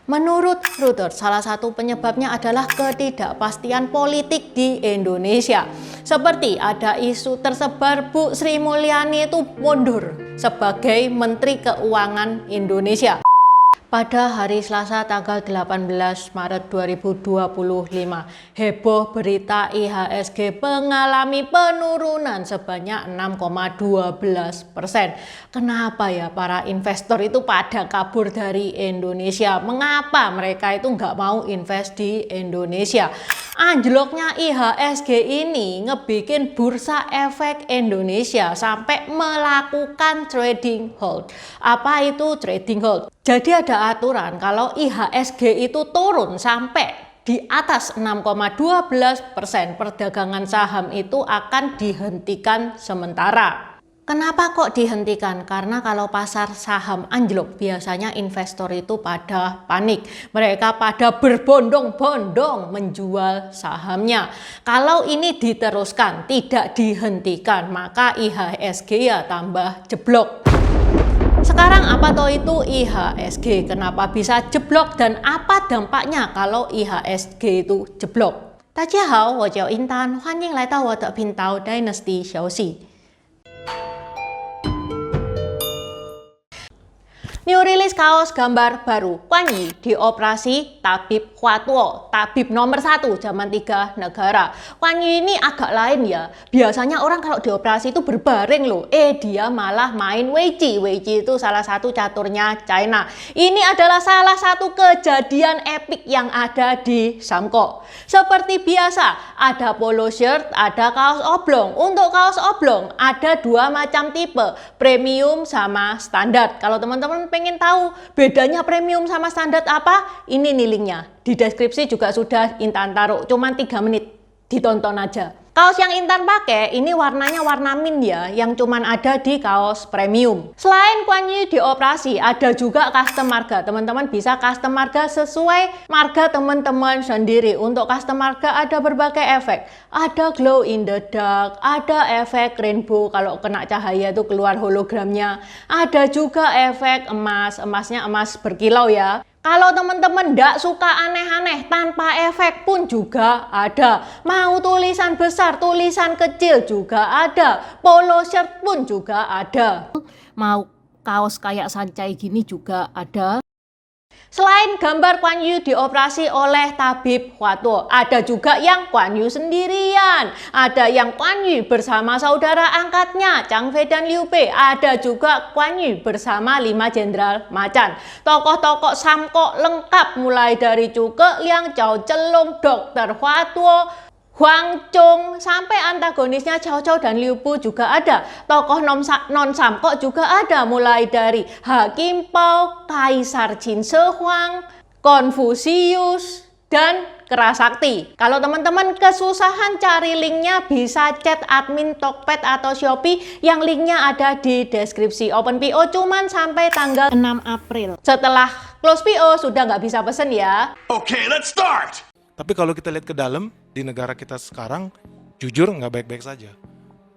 Menurut Reuters, salah satu penyebabnya adalah ketidakpastian politik di Indonesia. Seperti ada isu tersebar Bu Sri Mulyani itu mundur sebagai Menteri Keuangan Indonesia. Pada hari Selasa tanggal 18 Maret 2025, heboh berita IHSG mengalami penurunan sebanyak 6,12%. Kenapa ya para investor itu pada kabur dari Indonesia? Mengapa mereka itu nggak mau invest di Indonesia? Anjloknya IHSG ini ngebikin Bursa Efek Indonesia sampai melakukan trading hold. Apa itu trading hold? Jadi ada aturan kalau IHSG itu turun sampai di atas 6,12%, perdagangan saham itu akan dihentikan sementara. Kenapa kok dihentikan? Karena kalau pasar saham anjlok, biasanya investor itu pada panik. Mereka pada berbondong-bondong menjual sahamnya. Kalau ini diteruskan, tidak dihentikan, maka IHSG ya tambah jeblok. Sekarang apa toh itu IHSG? Kenapa bisa jeblok dan apa dampaknya kalau IHSG itu jeblok? 大家好，我叫英丹，欢迎来到我的频道 Dynasty 消息。New rilis kaos gambar baru, Kuan Yi dioperasi tabib Hwatuo, tabib nomor 1 zaman 3 negara. Kuan Yi ini agak lain ya, biasanya orang kalau dioperasi itu berbaring loh, dia malah main Weiqi. Weiqi itu salah satu caturnya China. Ini adalah salah satu kejadian epik yang ada di Samko. Seperti biasa, ada polo shirt, ada kaos oblong. Untuk kaos oblong ada dua macam tipe, premium sama standar. Kalau teman-teman pengen tahu bedanya premium sama standar apa? Ini nih linknya. Di deskripsi juga sudah Intan taruh. Cuman 3 menit. Ditonton aja. Kaos yang Intan pakai ini warnanya warna mint ya, yang cuman ada di kaos premium. Selain Kuan Yi dioperasi, ada juga custom marga. Teman-teman bisa custom marga sesuai marga teman-teman sendiri. Untuk custom marga ada berbagai efek. Ada glow in the dark, ada efek rainbow kalau kena cahaya itu keluar hologramnya. Ada juga efek emas, emasnya emas berkilau ya. Kalau teman-teman tidak suka aneh-aneh, tanpa efek pun juga ada. Mau tulisan besar, tulisan kecil juga ada. Polo shirt pun juga ada. Mau kaos kayak sancai gini juga ada. Selain gambar Kuan Yi dioperasi oleh tabib Hwatuo, ada juga yang Kuan Yi sendirian, ada yang Kuan Yi bersama saudara angkatnya Chang Fei dan Liu Bei, ada juga Kuan Yi bersama 5 jenderal macan. Tokoh-tokoh Samko lengkap mulai dari Zhuge Liang, Zhao Zhenlong, Dr. Hwatuo, Huang Zhong, sampai antagonisnya Cao Cao dan Liu Bu juga ada. Tokoh non-Samko juga ada, mulai dari Hakim Pao, Kaisar Qin Shi Huang, Konfusius, dan Kerasakti. Kalau teman-teman kesusahan cari linknya, bisa chat admin Tokped atau Shopee yang linknya ada di deskripsi. Open PO cuman sampai tanggal 6 April. Setelah close PO sudah nggak bisa pesen ya. Okay, let's start! Tapi kalau kita lihat ke dalam, di negara kita sekarang, jujur nggak baik-baik saja.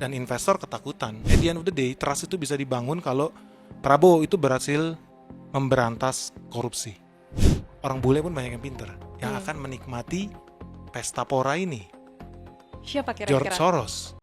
Dan investor ketakutan. At the end of the day, trust itu bisa dibangun kalau Prabowo itu berhasil memberantas korupsi. Orang bule pun banyak yang pinter, yang akan menikmati pesta pora ini. Siapa kira-kira? George Soros.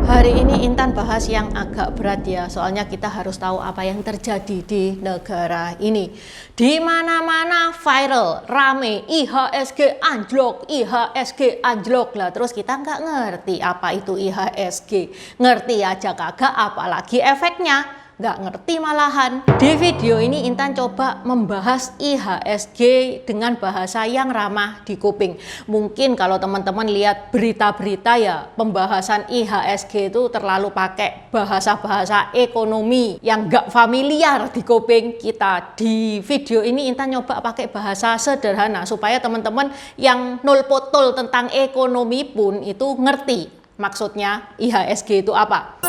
Hari ini Intan bahas yang agak berat ya, soalnya kita harus tahu apa yang terjadi di negara ini. Di mana-mana viral, rame, IHSG anjlok, IHSG anjlok lah. Terus kita nggak ngerti apa itu IHSG, ngerti aja kagak, apalagi efeknya. Nggak ngerti malahan. Di video ini Intan coba membahas IHSG dengan bahasa yang ramah di kuping. Mungkin kalau teman-teman lihat berita-berita ya, pembahasan IHSG itu terlalu pakai bahasa-bahasa ekonomi yang nggak familiar di kuping kita. Di video ini Intan nyoba pakai bahasa sederhana supaya teman-teman yang nol potol tentang ekonomi pun itu ngerti maksudnya IHSG itu apa.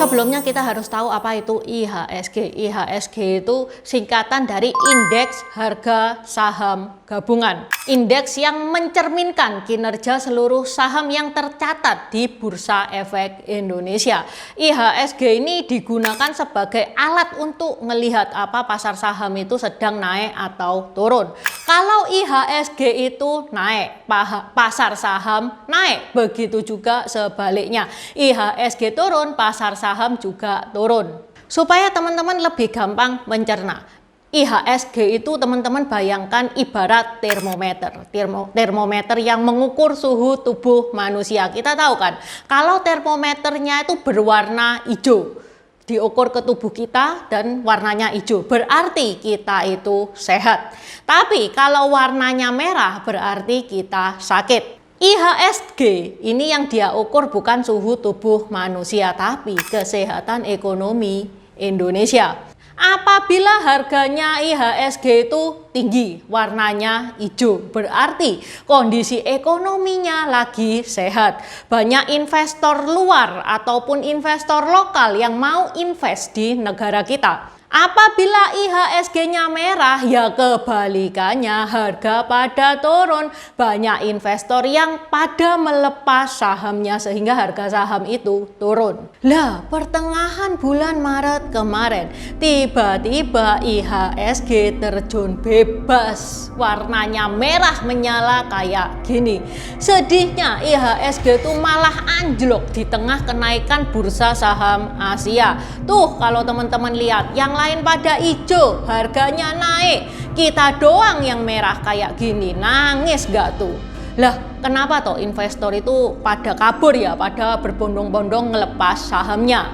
sebelumnya kita harus tahu apa itu IHSG. IHSG itu singkatan dari Indeks Harga Saham Gabungan. Indeks yang mencerminkan kinerja seluruh saham yang tercatat di Bursa Efek Indonesia. IHSG ini digunakan sebagai alat untuk melihat apa pasar saham itu sedang naik atau turun. Kalau IHSG itu naik, pasar saham naik. Begitu juga sebaliknya. IHSG turun, pasar saham juga turun. Supaya teman-teman lebih gampang mencerna, IHSG itu teman-teman bayangkan ibarat termometer. Termometer yang mengukur suhu tubuh manusia. Kita tahu kan, kalau termometernya itu berwarna hijau, diukur ke tubuh kita dan warnanya hijau, berarti kita itu sehat. Tapi kalau warnanya merah berarti kita sakit. IHSG ini yang dia ukur bukan suhu tubuh manusia, tapi kesehatan ekonomi Indonesia. Apabila harganya IHSG itu tinggi, warnanya hijau, berarti kondisi ekonominya lagi sehat. Banyak investor luar ataupun investor lokal yang mau invest di negara kita. Apabila IHSG-nya merah, ya kebalikannya, harga pada turun. Banyak investor yang pada melepas sahamnya sehingga harga saham itu turun. Lah, pertengahan bulan Maret kemarin, tiba-tiba IHSG terjun bebas. Warnanya merah menyala kayak gini. Sedihnya IHSG itu malah anjlok di tengah kenaikan bursa saham Asia. Tuh, kalau teman-teman lihat, yang lain pada hijau, harganya naik, kita doang yang merah kayak gini. Nangis gak tuh? Lah, kenapa toh investor itu pada kabur ya, pada berbondong-bondong ngelepas sahamnya?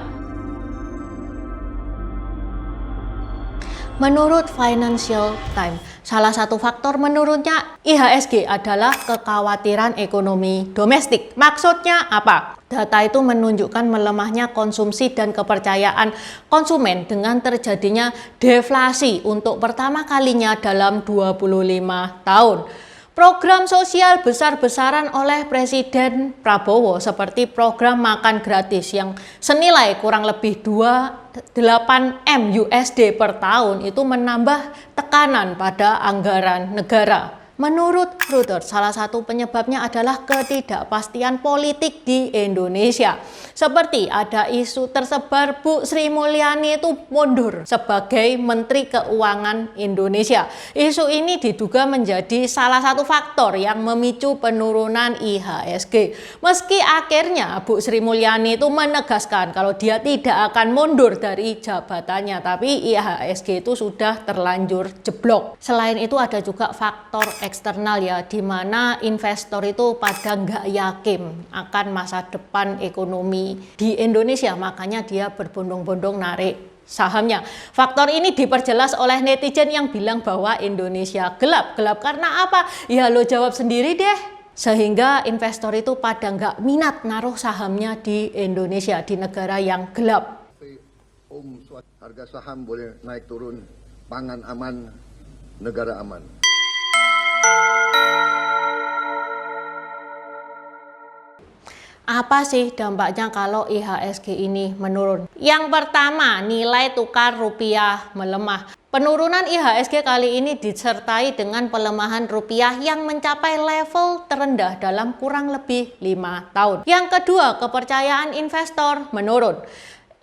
Menurut Financial Times, salah satu faktor menurunnya IHSG adalah kekhawatiran ekonomi domestik. Maksudnya apa? Data itu menunjukkan melemahnya konsumsi dan kepercayaan konsumen dengan terjadinya deflasi untuk pertama kalinya dalam 25 tahun. Program sosial besar-besaran oleh Presiden Prabowo seperti program makan gratis yang senilai kurang lebih 28 M USD per tahun itu menambah tekanan pada anggaran negara. Menurut Reuters, salah satu penyebabnya adalah ketidakpastian politik di Indonesia. Seperti ada isu tersebar Bu Sri Mulyani itu mundur sebagai Menteri Keuangan Indonesia. Isu ini diduga menjadi salah satu faktor yang memicu penurunan IHSG. Meski akhirnya Bu Sri Mulyani itu menegaskan kalau dia tidak akan mundur dari jabatannya, tapi IHSG itu sudah terlanjur jeblok. Selain itu ada juga faktor eksternal ya, di mana investor itu pada nggak yakin akan masa depan ekonomi di Indonesia, makanya dia berbondong-bondong narik sahamnya. Faktor ini diperjelas oleh netizen yang bilang bahwa Indonesia gelap. Gelap karena apa? Ya lo jawab sendiri deh. Sehingga investor itu pada nggak minat naruh sahamnya di Indonesia, di negara yang gelap. Harga saham boleh naik turun, pangan aman, negara aman. Apa sih dampaknya kalau IHSG ini menurun? Yang pertama, nilai tukar rupiah melemah. Penurunan IHSG kali ini disertai dengan pelemahan rupiah yang mencapai level terendah dalam kurang lebih 5 tahun. Yang kedua, kepercayaan investor menurun.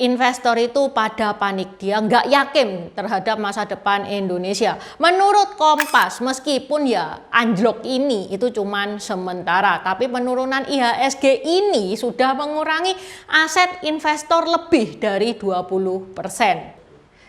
Investor itu pada panik, dia nggak yakin terhadap masa depan Indonesia. Menurut Kompas, meskipun ya anjlok ini itu cuman sementara, tapi penurunan IHSG ini sudah mengurangi aset investor lebih dari 20%.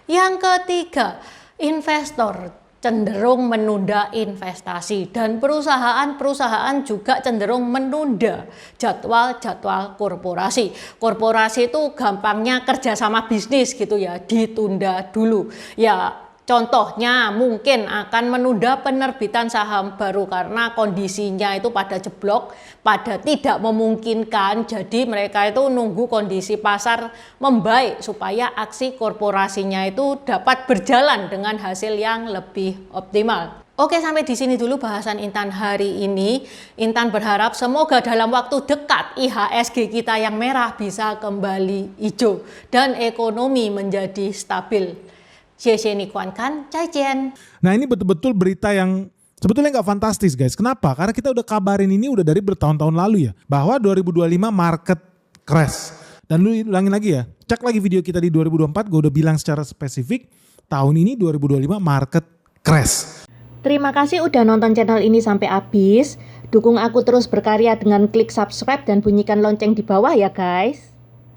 Yang ketiga, investor cenderung menunda investasi dan perusahaan-perusahaan juga cenderung menunda jadwal-jadwal korporasi. Korporasi itu gampangnya kerjasama bisnis gitu ya, ditunda dulu. Ya contohnya mungkin akan menunda penerbitan saham baru karena kondisinya itu pada jeblok, pada tidak memungkinkan. Jadi mereka itu nunggu kondisi pasar membaik supaya aksi korporasinya itu dapat berjalan dengan hasil yang lebih optimal. Oke, sampai di sini dulu bahasan Intan hari ini. Intan berharap semoga dalam waktu dekat IHSG kita yang merah bisa kembali hijau dan ekonomi menjadi stabil. Xie ni Kuan Kan, Cai Jian. Nah ini betul-betul berita yang sebetulnya nggak fantastis guys. Kenapa? Karena kita udah kabarin ini udah dari bertahun-tahun lalu ya. Bahwa 2025 market crash. Dan lu ulangin lagi ya. Cek lagi video kita di 2024. Gue udah bilang secara spesifik. Tahun ini 2025 market crash. Terima kasih udah nonton channel ini sampai habis. Dukung aku terus berkarya dengan klik subscribe dan bunyikan lonceng di bawah ya guys.